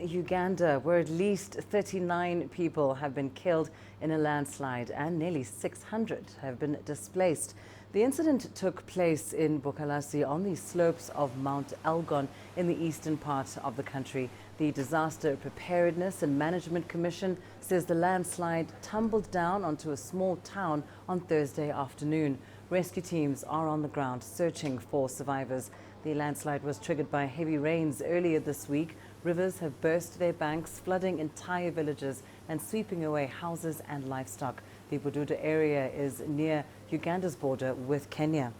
Uganda, where at least 39 people have been killed in a landslide and nearly 600 have been displaced. The incident took place in Bukalasi on the slopes of Mount Elgon in the eastern part of the country. The Disaster Preparedness and Management Commission says the landslide tumbled down onto a small town on Thursday afternoon. Rescue teams are on the ground searching for survivors. The landslide was triggered by heavy rains earlier this week. Rivers have burst their banks, flooding entire villages and sweeping away houses and livestock. The Bududa area is near Uganda's border with Kenya.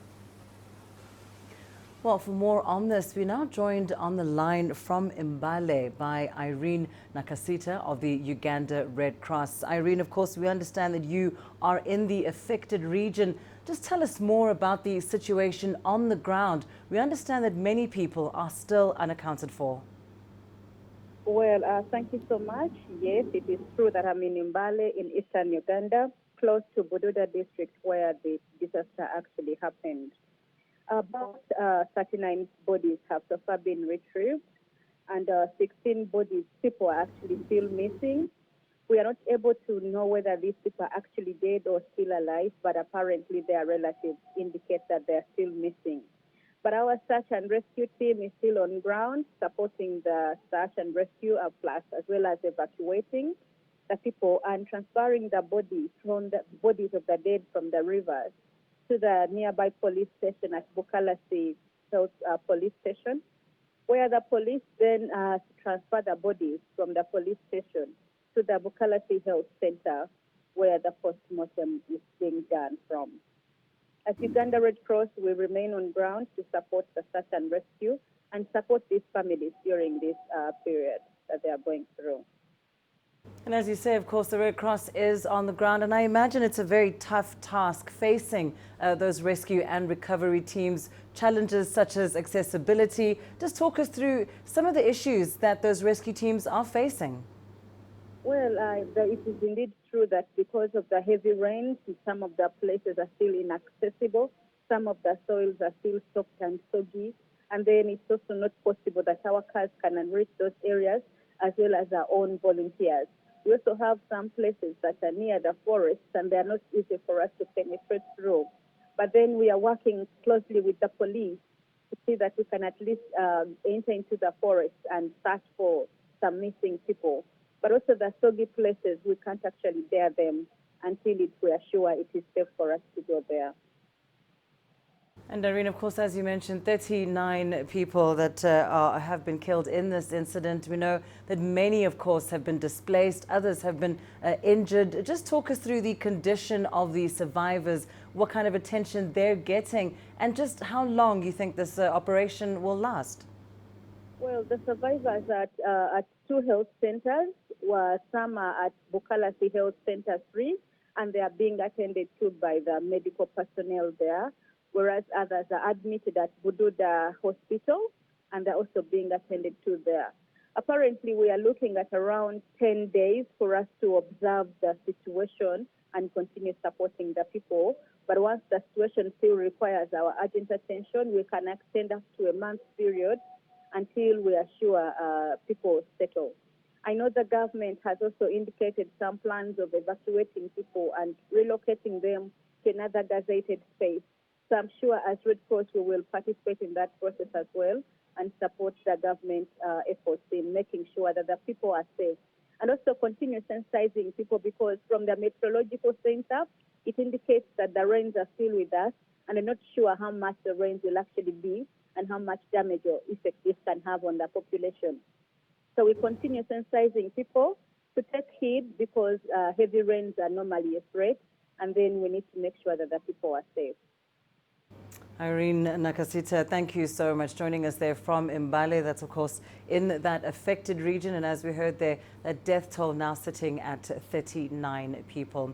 Well, for more on this, we're now joined on the line from Mbale by Irene Nakasita of the Uganda Red Cross. Irene, of course, we understand that you are in the affected region. Just tell us more about the situation on the ground. We understand that many people are still unaccounted for. Well, thank you so much. Yes, it is true that I'm in Mbale in eastern Uganda, close to Bududa district where the disaster actually happened. About 39 bodies have so far been retrieved, and 16 people are actually still missing. We are not able to know whether these people are actually dead or still alive, but apparently their relatives indicate that they are still missing. But our search and rescue team is still on ground, supporting the search and rescue plus as well as evacuating the people and transferring the bodies of the dead from the rivers to the nearby police station at Bukalasi police station, where the police then transfer the bodies from the police station to the Bukalasi Health Center, where the postmortem is being done from. As Uganda Red Cross, we remain on ground to support the search and rescue and support these families during this period that they are going through. And as you say, of course, the Red Cross is on the ground, and I imagine it's a very tough task facing those rescue and recovery teams, challenges such as accessibility. Just talk us through some of the issues that those rescue teams are facing. Well, it is indeed true that because of the heavy rains, some of the places are still inaccessible, some of the soils are still soft and soggy, and then it's also not possible that our cars can reach those areas as well as our own volunteers. We also have some places that are near the forests and they are not easy for us to penetrate through. But then we are working closely with the police to see that we can at least enter into the forest and search for some missing people. But also the soggy places, we can't actually dare them until we are sure it is safe for us to go there. And Irene, of course, as you mentioned, 39 people that have been killed in this incident. We know that many, of course, have been displaced. Others have been injured. Just talk us through the condition of the survivors, what kind of attention they're getting, and just how long you think this operation will last. Well, the survivors at two health centers, some are at Bukalasi Health Center 3, and they are being attended to by the medical personnel there, whereas others are admitted at Bududa Hospital, and they're also being attended to there. Apparently, we are looking at around 10 days for us to observe the situation and continue supporting the people. But once the situation still requires our urgent attention, we can extend up to a month period until we are sure people settle. I know the government has also indicated some plans of evacuating people and relocating them to another gazetted space. So I'm sure as Red Cross we will participate in that process as well and support the government efforts in making sure that the people are safe. And also continue sensitizing people, because from the meteorological center, it indicates that the rains are still with us, and I'm not sure how much the rains will actually be and how much damage or effect this can have on the population. So we continue sensitizing people to take heed, because heavy rains are normally a threat, and then we need to make sure that the people are safe. Irene Nakasita, thank you so much joining us there from Mbale. That's, of course, in that affected region. And as we heard there, that death toll now sitting at 39 people.